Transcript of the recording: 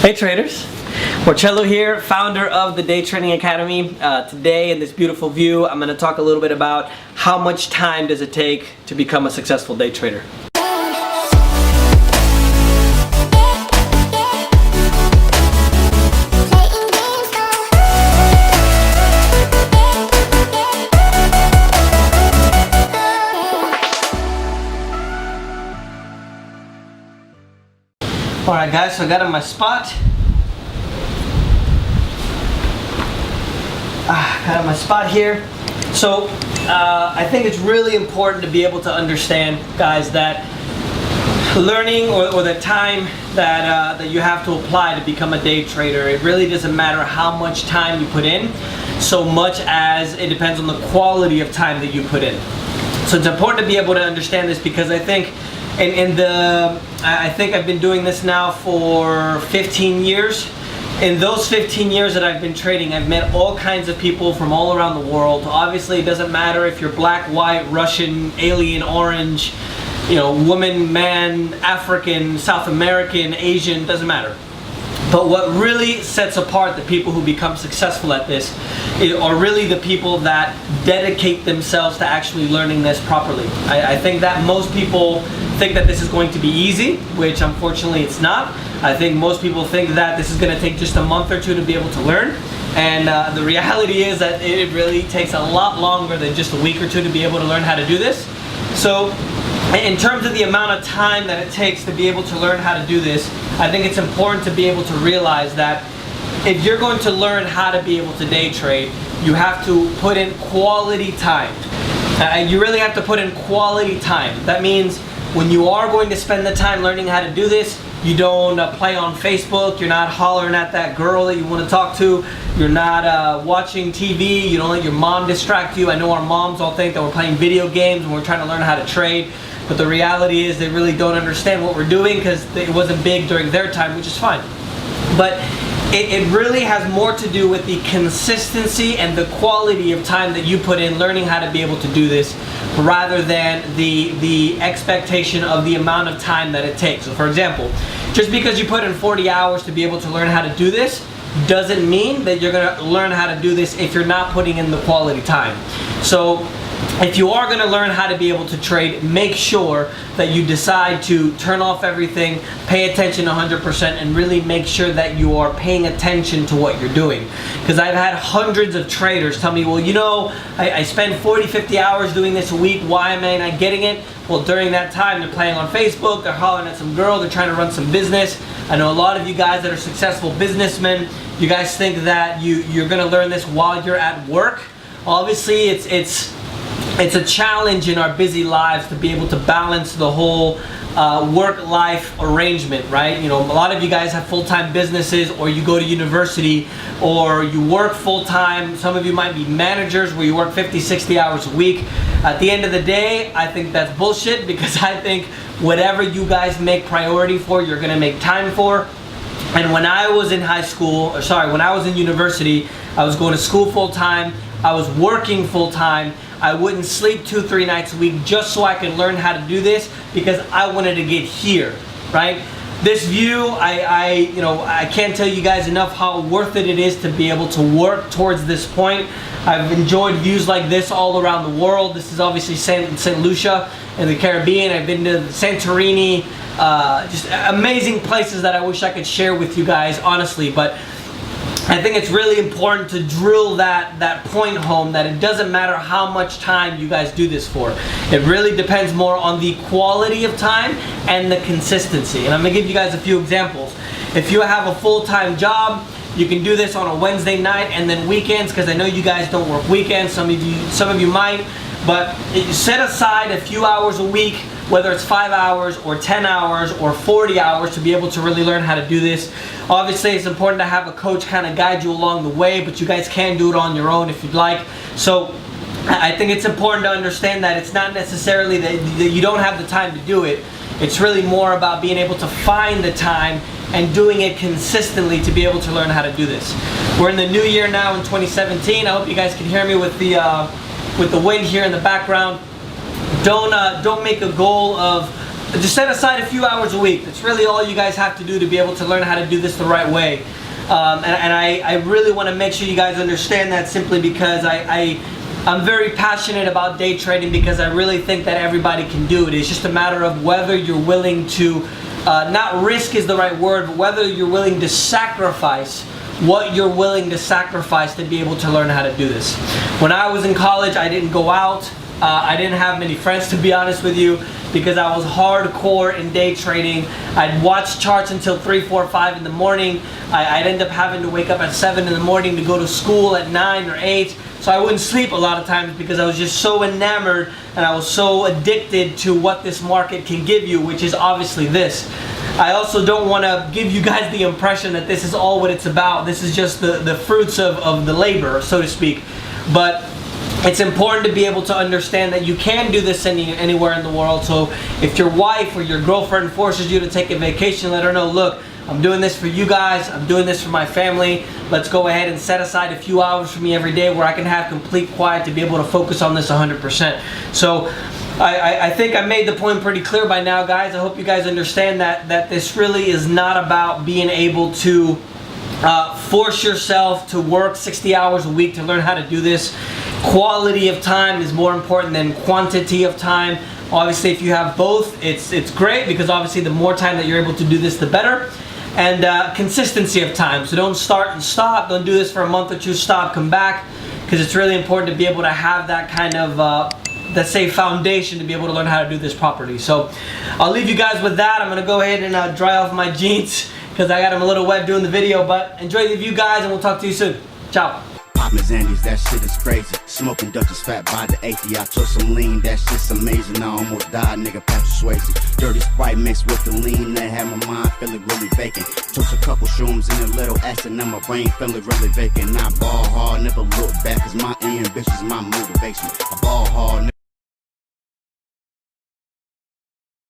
Hey traders, Marcello here, founder of the Day Trading Academy. Today in this beautiful view, I'm going to talk a little bit about how much time does it take to become a successful day trader. Alright guys, so I got in my spot. Got in my spot here. So I think it's really important to be able to understand, guys, that learning or the time that you have to apply to become a day trader, it really doesn't matter how much time you put in, so much as it depends on the quality of time that you put in. So it's important to be able to understand this, because I think I think I've been doing this now for 15 years. In those 15 years that I've been trading, I've met all kinds of people from all around the world. Obviously, it doesn't matter if you're black, white, Russian, alien, orange, you know, woman, man, African, South American, Asian, doesn't matter. But what really sets apart the people who become successful at this are really the people that dedicate themselves to actually learning this properly. I think that most people think that this is going to be easy, which unfortunately it's not. I think most people think that this is going to take just a month or two to be able to learn. And the reality is that it really takes a lot longer than just a week or two to be able to learn how to do this. So in terms of the amount of time that it takes to be able to learn how to do this, I think it's important to be able to realize that if you're going to learn how to be able to day trade, you have to put in quality time. You really have to put in quality time. That means when you are going to spend the time learning how to do this, you don't play on Facebook, you're not hollering at that girl that you want to talk to, you're not watching TV, you don't let your mom distract you. I know our moms all think that we're playing video games and we're trying to learn how to trade, but the reality is they really don't understand what we're doing because it wasn't big during their time, which is fine. But it really has more to do with the consistency and the quality of time that you put in learning how to be able to do this, rather than the expectation of the amount of time that it takes. So for example, just because you put in 40 hours to be able to learn how to do this doesn't mean that you're going to learn how to do this if you're not putting in the quality time. So if you are going to learn how to be able to trade, make sure that you decide to turn off everything, pay attention 100%, and really make sure that you are paying attention to what you're doing. Because I've had hundreds of traders tell me, well, you know, I spend 40, 50 hours doing this a week, why am I not getting it? Well, during that time, they're playing on Facebook, they're hollering at some girl, they're trying to run some business. I know a lot of you guys that are successful businessmen, you guys think that you're going to learn this while you're at work. Obviously, it's a challenge in our busy lives to be able to balance the whole work-life arrangement, right? You know, a lot of you guys have full-time businesses, or you go to university, or you work full-time. Some of you might be managers where you work 50, 60 hours a week. At the end of the day, I think that's bullshit, because I think whatever you guys make priority for, you're gonna make time for. And when I was in high school, when I was in university, I was going to school full-time, I was working full-time. I wouldn't sleep 2-3 nights a week just so I could learn how to do this, because I wanted to get here, right? This view, I can't tell you guys enough how worth it is to be able to work towards this point. I've enjoyed views like this all around the world. This is obviously St. Lucia in the Caribbean. I've been to Santorini, just amazing places that I wish I could share with you guys, honestly. But I think it's really important to drill that point home, that it doesn't matter how much time you guys do this for. It really depends more on the quality of time and the consistency. And I'm going to give you guys a few examples. If you have a full-time job, you can do this on a Wednesday night and then weekends, because I know you guys don't work weekends. Some of you might, but set aside a few hours a week, whether it's 5 hours or 10 hours or 40 hours, to be able to really learn how to do this. Obviously, it's important to have a coach kind of guide you along the way, but you guys can do it on your own if you'd like. So I think it's important to understand that it's not necessarily that you don't have the time to do it. It's really more about being able to find the time and doing it consistently to be able to learn how to do this. We're in the new year now in 2017. I hope you guys can hear me with the wind here in the background. Don't make a goal of just set aside a few hours a week. That's really all you guys have to do to be able to learn how to do this the right way. And I really want to make sure you guys understand that, simply because I'm very passionate about day trading, because I really think that everybody can do it. It's just a matter of whether you're willing to, not risk is the right word, but whether you're willing to sacrifice what you're willing to sacrifice to be able to learn how to do this. When I was in college, I didn't go out. I didn't have many friends, to be honest with you, because I was hardcore in day trading. I'd watch charts until 3, 4, 5 in the morning. I'd end up having to wake up at 7 in the morning to go to school at 9 or 8. So I wouldn't sleep a lot of times, because I was just so enamored and I was so addicted to what this market can give you, which is obviously this. I also don't want to give you guys the impression that this is all what it's about. This is just the fruits of the labor, so to speak. But it's important to be able to understand that you can do this anywhere in the world. So if your wife or your girlfriend forces you to take a vacation, let her know, look, I'm doing this for you guys, I'm doing this for my family. Let's go ahead and set aside a few hours for me every day where I can have complete quiet to be able to focus on this 100%. So I think I made the point pretty clear by now, guys. I hope you guys understand that this really is not about being able to force yourself to work 60 hours a week to learn how to do this. Quality of time is more important than quantity of time. Obviously, if you have both, it's great, because obviously the more time that you're able to do this, the better. And consistency of time. So don't start and stop. Don't do this for a month or two, stop, come back, because it's really important to be able to have that kind of let's say foundation to be able to learn how to do this properly. So I'll leave you guys with that. I'm gonna go ahead and dry off my jeans, because I got them a little wet doing the video. But enjoy the view, guys, and we'll talk to you soon. Ciao. Poppin' Zandies, that shit is crazy. Smoking Dutchess fat by the 80. I took some lean, that shit's amazing. I almost died, nigga, Patrick Swayze. Dirty Sprite mixed with the lean, that had my mind feeling really vacant. Took a couple shrooms and a little acid, now my brain feeling really vacant. I ball hard, never look back, cause my ambition's my motivation. I ball hard,